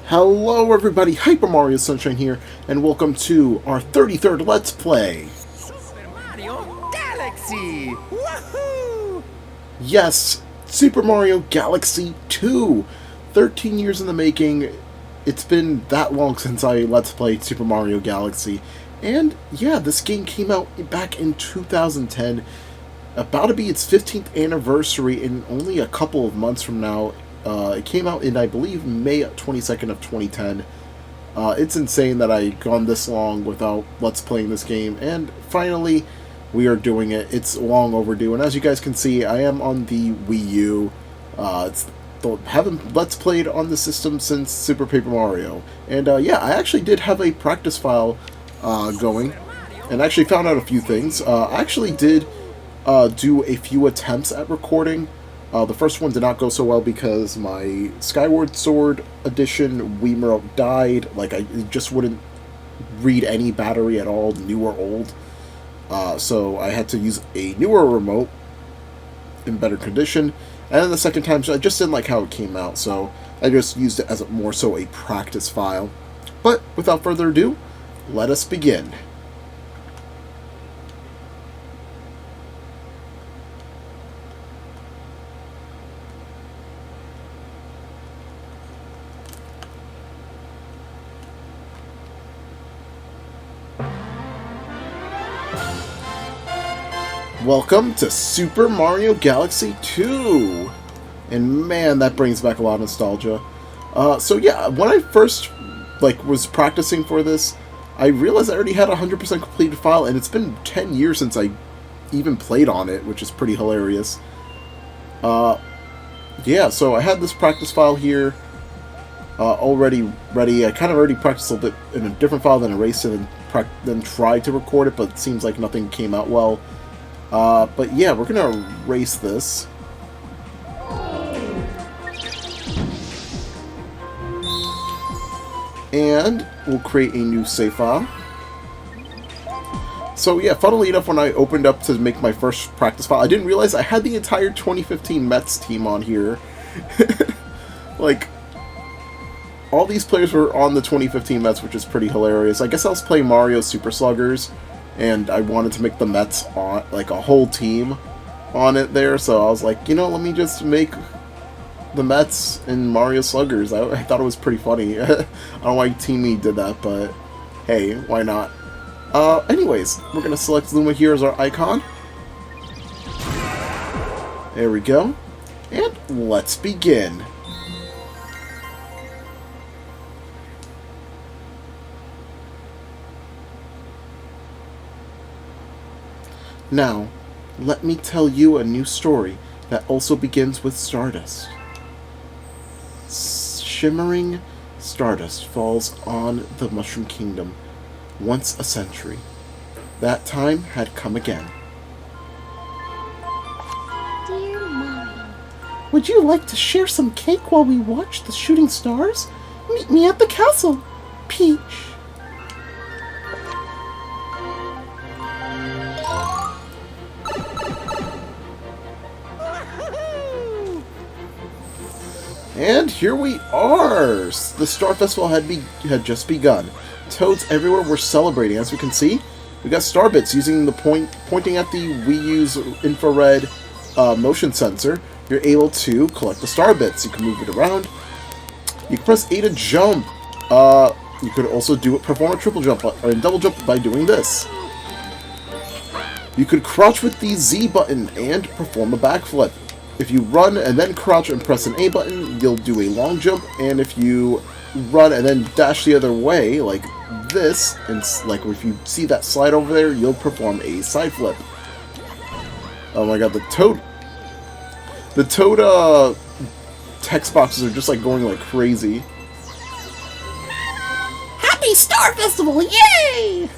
Hello everybody, Hyper Mario Sunshine here, and welcome to our 33rd Let's Play. Super Mario Galaxy! Woohoo! Yes, Super Mario Galaxy 2! 13 years in the making. It's been that long since I Let's Played Super Mario Galaxy. And yeah, this game came out back in 2010. About to be its 15th anniversary in only a couple of months from now. It came out in, I believe, May 22nd of 2010. It's insane that I gone this long without Let's Playing this game, and finally, we are doing it. It's long overdue, and as you guys can see, I am on the Wii U. Haven't Let's Played on the system since Super Paper Mario. And yeah, I actually did have a practice file going, and actually found out a few things. I actually did do a few attempts at recording. The first one did not go so well because my Skyward Sword edition Wiimote died. Like, it just wouldn't read any battery at all, new or old. So I had to use a newer remote in better condition. And then the second time, so I just didn't like how it came out, so I just used it as more so a practice file. But without further ado, let us begin. Welcome to Super Mario Galaxy 2! And man, that brings back a lot of nostalgia. So yeah, when I first was practicing for this, I realized I already had a 100% completed file, and it's been 10 years since I even played on it, which is pretty hilarious. Yeah, so I had this practice file here already ready. I kind of already practiced a little bit in a different file, then erased it, and then tried to record it, but it seems like nothing came out well. But yeah, we're gonna erase this. And we'll create a new save file. So yeah, funnily enough, when I opened up to make my first practice file, I didn't realize I had the entire 2015 Mets team on here. Like, all these players were on the 2015 Mets, which is pretty hilarious. I guess I was playing Mario Super Sluggers, and I wanted to make the Mets on, like, a whole team on it there, so I was like, you know, let me just make the Mets and Mario Sluggers. I thought it was pretty funny. I don't know why Team E did that, but hey, why not? Anyways, we're gonna select Luma here as our icon. There we go. And let's begin. Now, let me tell you a new story that also begins with stardust. Shimmering stardust falls on the Mushroom Kingdom once a century. That time had come again. Dear Mario, would you like to share some cake while we watch the shooting stars? Meet me at the castle, Peach. And here we are! The Star Festival had just begun. Toads everywhere were celebrating. As we can see, we got star bits using the pointing at the Wii U's infrared motion sensor. You're able to collect the star bits. You can move it around. You can press A to jump. You could also perform a triple jump or a double jump by doing this. You could crouch with the Z button and perform a backflip. If you run and then crouch and press an A button, you'll do a long jump, and if you run and then dash the other way, like this, and like if you see that slide over there, you'll perform a side flip. Oh my god, the Toad text boxes are just like going like crazy. Happy Star Festival! Yay!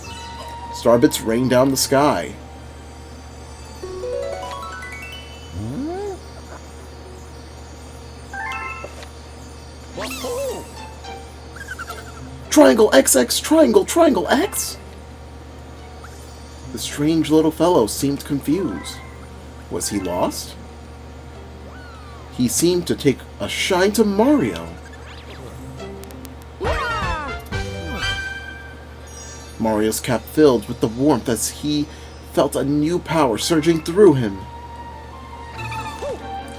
Star bits rain down the sky. Woohoo! Triangle XX, triangle, triangle X? The strange little fellow seemed confused. Was he lost? He seemed to take a shine to Mario. Mario's cap filled with the warmth as he felt a new power surging through him.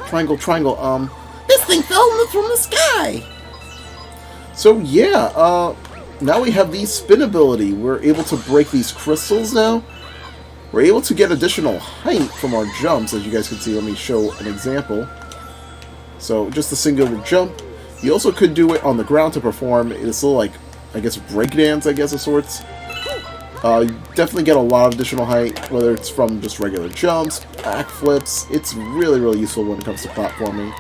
Triangle, triangle, This thing fell from the sky! So yeah, now we have the spin ability. We're able to break these crystals now. We're able to get additional height from our jumps, as you guys can see. Let me show an example. So just a single jump. You also could do it on the ground to perform this little, like, I guess, breakdance, I guess, of sorts. You definitely get a lot of additional height, whether it's from just regular jumps, backflips. It's really, really useful when it comes to platforming.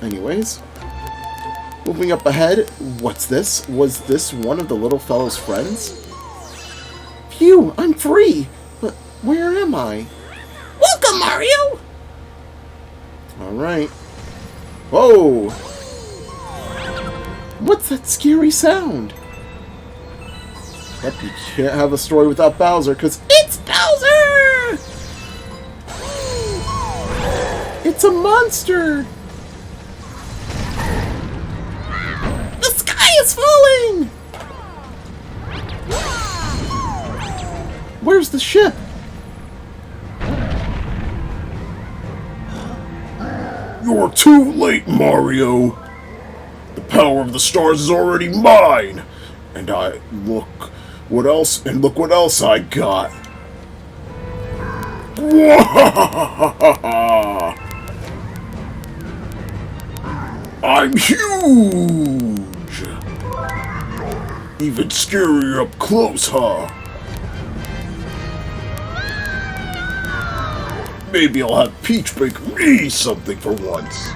Anyways, moving up ahead, what's this? Was this one of the little fellow's friends? Phew, I'm free! But where am I? Welcome, Mario! Alright. Whoa! What's that scary sound? Yep, you can't have a story without Bowser, because It's Bowser! it's a monster! The sky is falling! Where's the ship? You're too late, Mario! The power of the stars is already mine! And look what else I got! I'm huge! Even scarier up close, huh? Maybe I'll have Peach bake me something for once.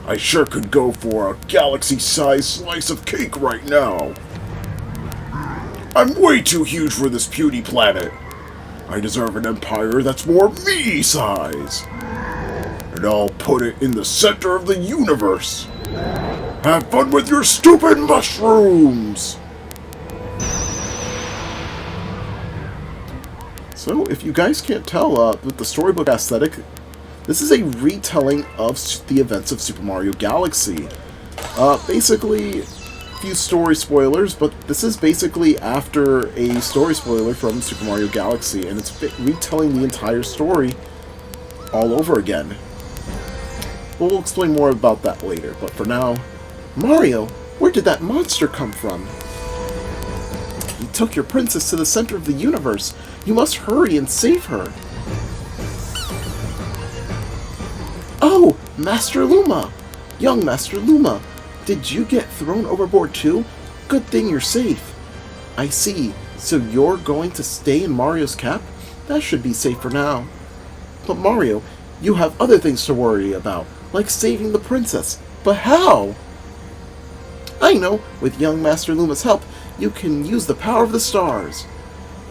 I sure could go for a galaxy-sized slice of cake right now. I'm way too huge for this puny planet. I deserve an empire that's more me-size. And I'll put it in the center of the universe. Have fun with your stupid mushrooms! So, if you guys can't tell, with the storybook aesthetic, this is a retelling of the events of Super Mario Galaxy. Basically, a few story spoilers, but this is basically after a story spoiler from Super Mario Galaxy, and it's retelling the entire story all over again. But we'll explain more about that later, but for now, Mario, where did that monster come from? He took your princess to the center of the universe. You must hurry and save her. Oh, Master Luma! Young Master Luma, did you get thrown overboard too? Good thing you're safe. I see. So you're going to stay in Mario's cap? That should be safe for now. But Mario, you have other things to worry about, like saving the princess. But how? I know. With young Master Luma's help, you can use the power of the stars.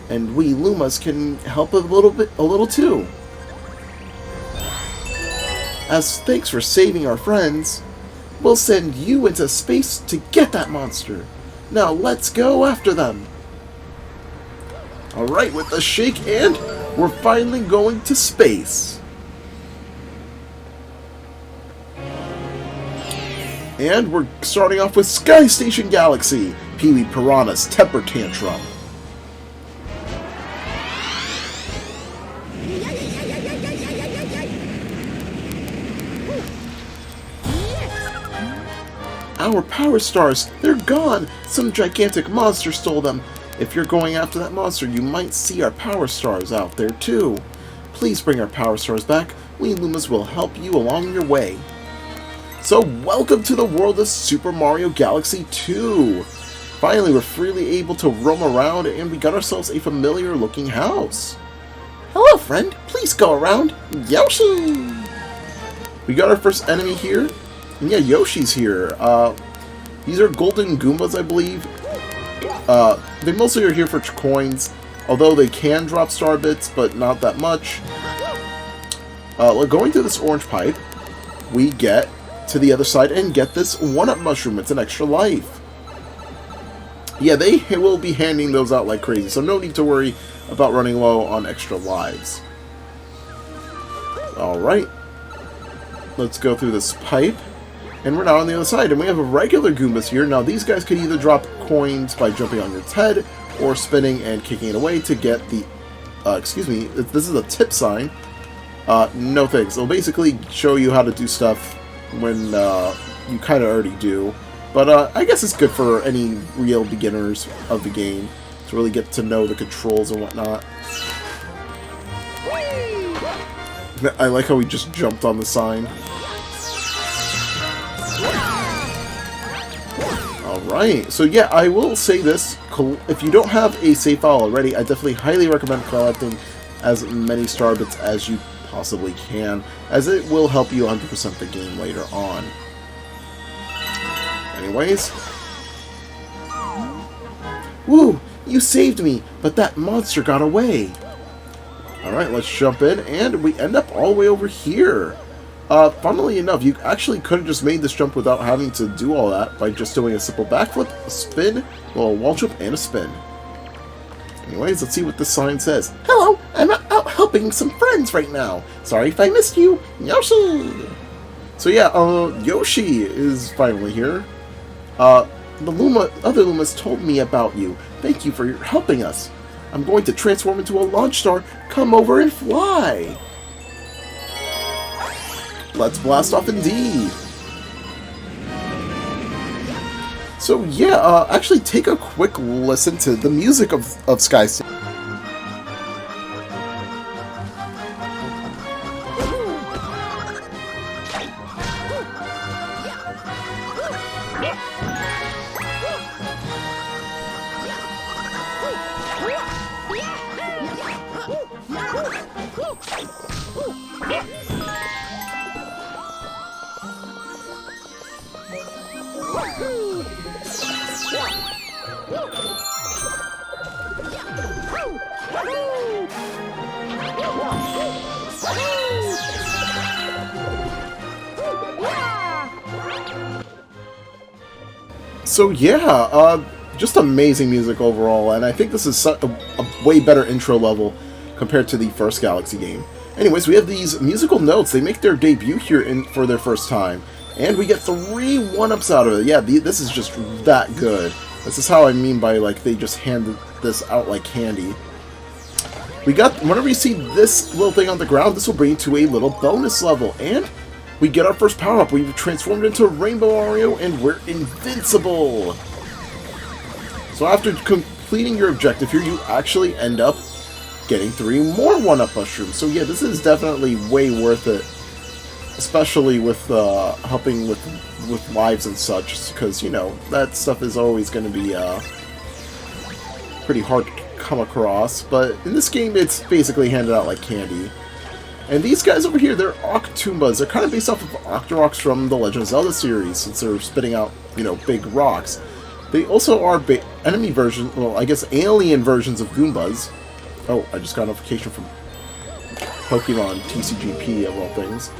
And we Lumas can help a little too. As thanks for saving our friends, we'll send you into space to get that monster. Now let's go after them. Alright, with the shake and we're finally going to space. And we're starting off with Sky Station Galaxy, Pee-wee Piranha's Temper Tantrum. Our power stars, they're gone! Some gigantic monster stole them. If you're going after that monster, you might see our power stars out there too. Please bring our power stars back. We Lumas will help you along your way. So welcome to the world of Super Mario Galaxy 2! Finally, we're freely able to roam around and we got ourselves a familiar looking house. Hello friend, please go around. Yoshi! We got our first enemy here. And yeah, Yoshi's here. These are golden Goombas, I believe. They mostly are here for coins, although they can drop star bits, but not that much. Going through this orange pipe, we get to the other side and get this one-up mushroom. It's an extra life. Yeah, they will be handing those out like crazy, so no need to worry about running low on extra lives. Alright. Let's go through this pipe. And we're now on the other side, and we have a regular Goombas here. Now, these guys could either drop coins by jumping on its head, or spinning and kicking it away to get the... excuse me, this is a tip sign. No thanks. It'll basically show you how to do stuff when you kind of already do. But I guess it's good for any real beginners of the game to really get to know the controls and whatnot. I like how we just jumped on the sign. Alright, so yeah, I will say this. If you don't have a save file already, I definitely highly recommend collecting as many star bits as you possibly can, as it will help you 100% the game later on. Anyways. Woo! You saved me, but that monster got away. Alright, let's jump in, and we end up all the way over here. Funnily enough, you actually could have just made this jump without having to do all that by just doing a simple backflip, a spin, a little wall jump, and a spin. Anyways, let's see what this sign says. Hello, I'm out helping some friends right now. Sorry if I missed you. Yoshi! So yeah, Yoshi is finally here. The other Lumas told me about you. Thank you for helping us. I'm going to transform into a launch star. Come over and fly. Let's blast off indeed. So yeah, actually take a quick listen to the music of Sky City. So yeah, just amazing music overall, and I think this is a way better intro level compared to the first Galaxy game. Anyways, we have these musical notes. They make their debut here for their first time, and we get 3 1-ups out of it. Yeah, this is just that good. This is how I mean by, like, they just handed this out like candy. Whenever you see this little thing on the ground, this will bring you to a little bonus level, and we get our first power-up. We've transformed into Rainbow Mario, and we're invincible! So after completing your objective here, you actually end up getting 3 more 1-up mushrooms. So yeah, this is definitely way worth it. Especially with helping with lives and such, because, you know, that stuff is always going to be pretty hard to come across. But in this game, it's basically handed out like candy. And these guys over here, they're Octoombas. They're kind of based off of Octoroks from the Legend of Zelda series, since they're spitting out, you know, big rocks. They also are enemy versions, well, I guess alien versions of Goombas. Oh, I just got a notification from Pokemon TCGP, of all things.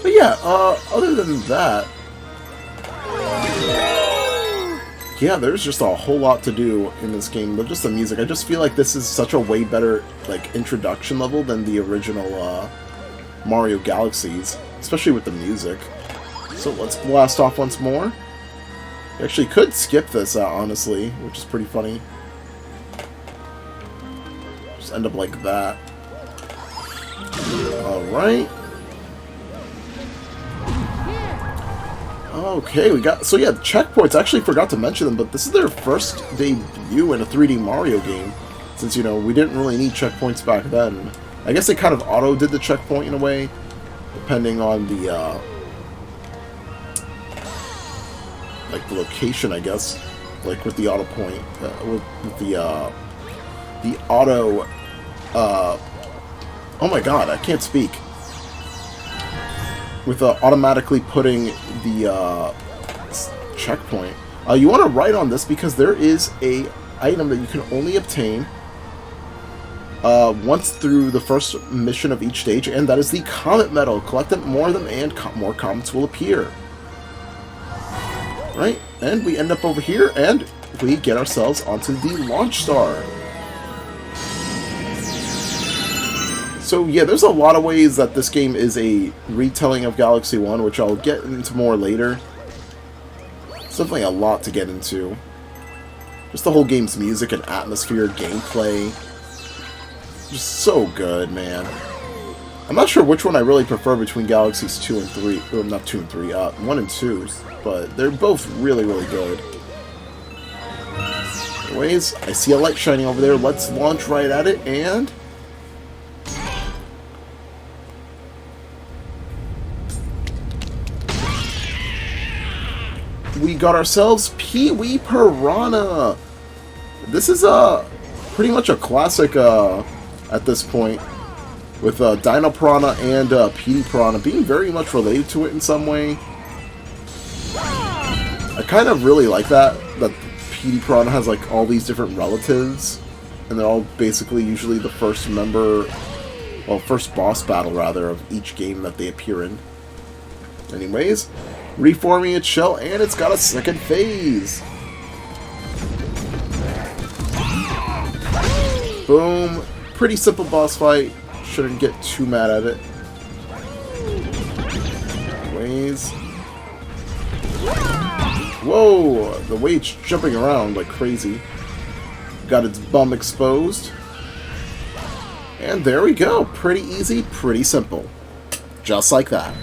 But yeah, other than that, yeah, there's just a whole lot to do in this game. But just the music, I just feel like this is such a way better, like, introduction level than the original Mario Galaxies, especially with the music. So let's blast off once more. You actually could skip this, honestly, which is pretty funny. Just end up like that. Alright. Okay, we got... So yeah, the checkpoints, I actually forgot to mention them, but this is their first debut in a 3D Mario game. Since, you know, we didn't really need checkpoints back then. I guess they kind of auto-did the checkpoint in a way, depending on the, like, the location, I guess. Like, with the auto point, with the auto, oh my god, I can't speak. With automatically putting the checkpoint. You want to write on this because there is a item that you can only obtain once through the first mission of each stage, and that is the Comet Medal. Collect them more of them, and more comets will appear. Right, and we end up over here, and we get ourselves onto the Launch Star. So yeah, there's a lot of ways that this game is a retelling of Galaxy 1, which I'll get into more later. It's definitely a lot to get into. Just the whole game's music and atmosphere, gameplay. Just so good, man. I'm not sure which one I really prefer between Galaxies 2 and 3. Well, not 2 and 3, 1 and 2. But they're both really, really good. Anyways, I see a light shining over there. Let's launch right at it, and... we got ourselves Pee-wee Piranha! This is pretty much a classic at this point. With Dino Piranha and Petey Piranha being very much related to it in some way. I kind of really like that Petey Piranha has like all these different relatives, and they're all basically usually the first member, well, first boss battle rather, of each game that they appear in. Anyways, reforming its shell, and it's got a second phase. Boom. Pretty simple boss fight. Shouldn't get too mad at it. Anyways. Whoa! The way it's jumping around like crazy. Got its bum exposed. And there we go. Pretty easy, pretty simple. Just like that.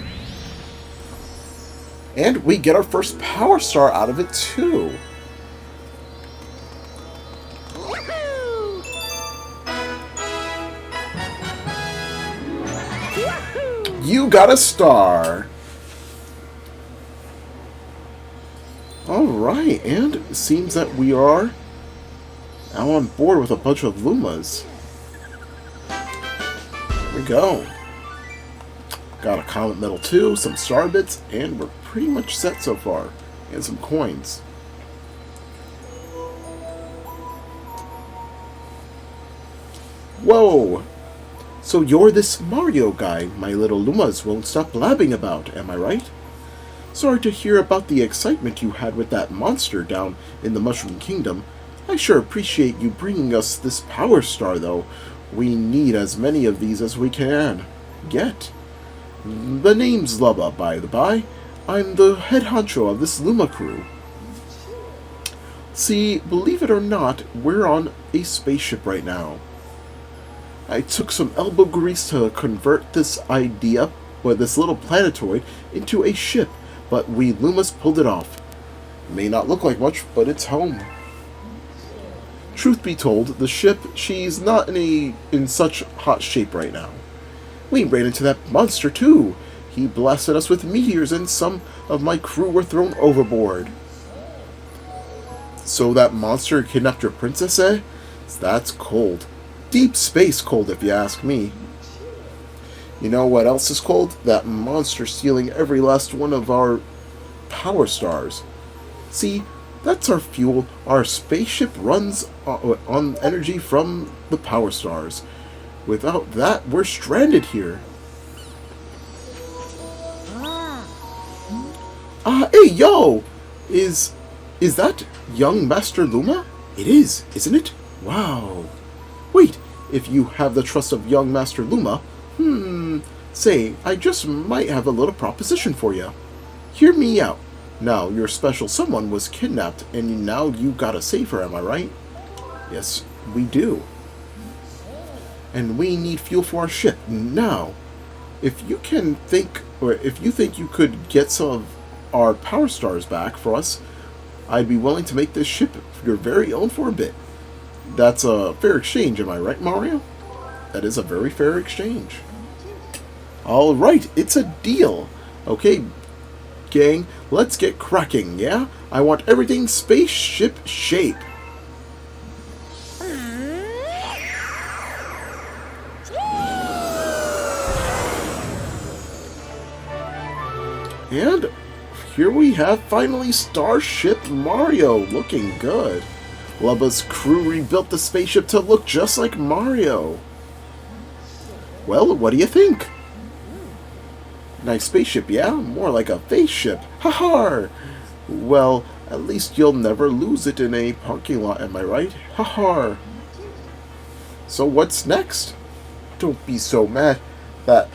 And we get our first Power Star out of it too. You got a star! Alright, and it seems that we are now on board with a bunch of Lumas. Here we go. Got a Comet Medal too, some star bits, and we're pretty much set so far. And some coins. Whoa! So you're this Mario guy my little Lumas won't stop blabbing about, am I right? Sorry to hear about the excitement you had with that monster down in the Mushroom Kingdom. I sure appreciate you bringing us this Power Star, though. We need as many of these as we can get. The name's Lubba, by the by. I'm the head honcho of this Luma crew. See, believe it or not, we're on a spaceship right now. I took some elbow grease to convert this idea, or this little planetoid, into a ship, but we Lumas pulled it off. May not look like much, but it's home. Truth be told, the ship, she's not in such hot shape right now. We ran into that monster too. He blasted us with meteors and some of my crew were thrown overboard. So that monster kidnapped your princess, eh? That's cold. Deep space cold, if you ask me. You know what else is cold? That monster stealing every last one of our Power Stars. See, that's our fuel. Our spaceship runs on energy from the Power Stars. Without that, we're stranded here. Hey, yo! Is that young Master Luma? It is, isn't it? Wow. Wait, if you have the trust of young Master Luma, say, I just might have a little proposition for you. Hear me out. Now, your special someone was kidnapped, and now you gotta save her, am I right? Yes, we do. And we need fuel for our ship, now. If you think you could get some of our Power Stars back for us, I'd be willing to make this ship your very own for a bit. That's a fair exchange, am I right, Mario? That is a very fair exchange. Alright, it's a deal. Okay, gang, let's get cracking, yeah? I want everything spaceship shape. And here we have finally Starship Mario, looking good. Lubba's crew rebuilt the spaceship to look just like Mario. Well, what do you think? Nice spaceship, yeah? More like a face ship. Ha-ha! Well, at least you'll never lose it in a parking lot, am I right? Ha-ha! So what's next? Don't be so mad that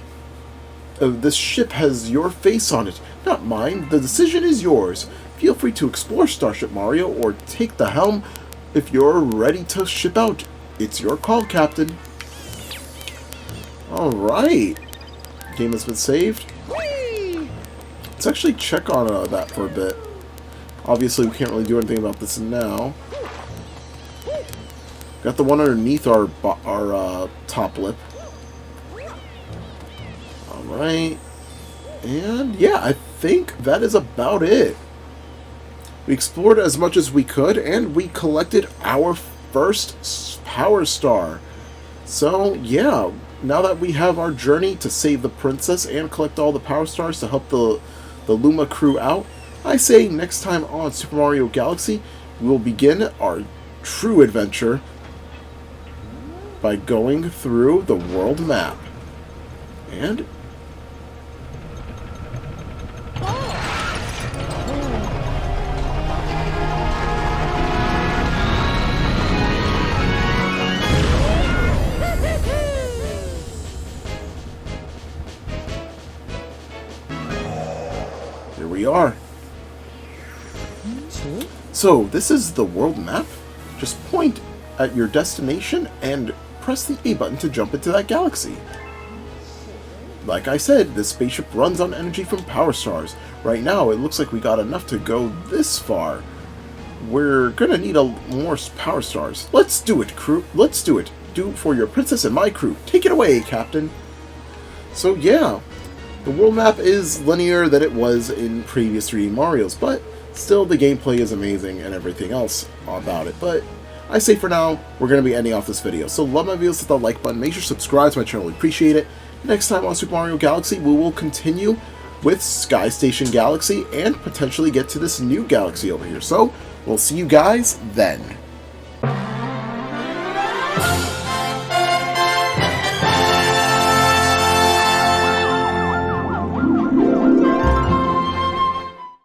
this ship has your face on it, not mine. The decision is yours. Feel free to explore Starship Mario or take the helm if you're ready to ship out. It's your call, Captain. Alright. Game has been saved. Let's actually check on that for a bit. Obviously, we can't really do anything about this now. Got the one underneath our top lip. Alright. And yeah, I think that is about it. We explored as much as we could, and we collected our first Power Star. So yeah, now that we have our journey to save the princess and collect all the Power Stars to help the Luma crew out, I say next time on Super Mario Galaxy, we will begin our true adventure by going through the world map. And here we are. So, this is the world map. Just point at your destination and press the A button to jump into that galaxy. Like I said, this spaceship runs on energy from Power Stars. Right now, it looks like we got enough to go this far. We're gonna need more Power Stars. Let's do it, crew. Let's do it. Do it for your princess and my crew. Take it away, Captain. So yeah, the world map is linear than it was in previous 3D Marios, but still the gameplay is amazing and everything else about it. But I say for now, we're going to be ending off this video. So love my videos, hit that like button, make sure to subscribe to my channel, we appreciate it. Next time on Super Mario Galaxy, we will continue with Sky Station Galaxy and potentially get to this new galaxy over here. So, we'll see you guys then.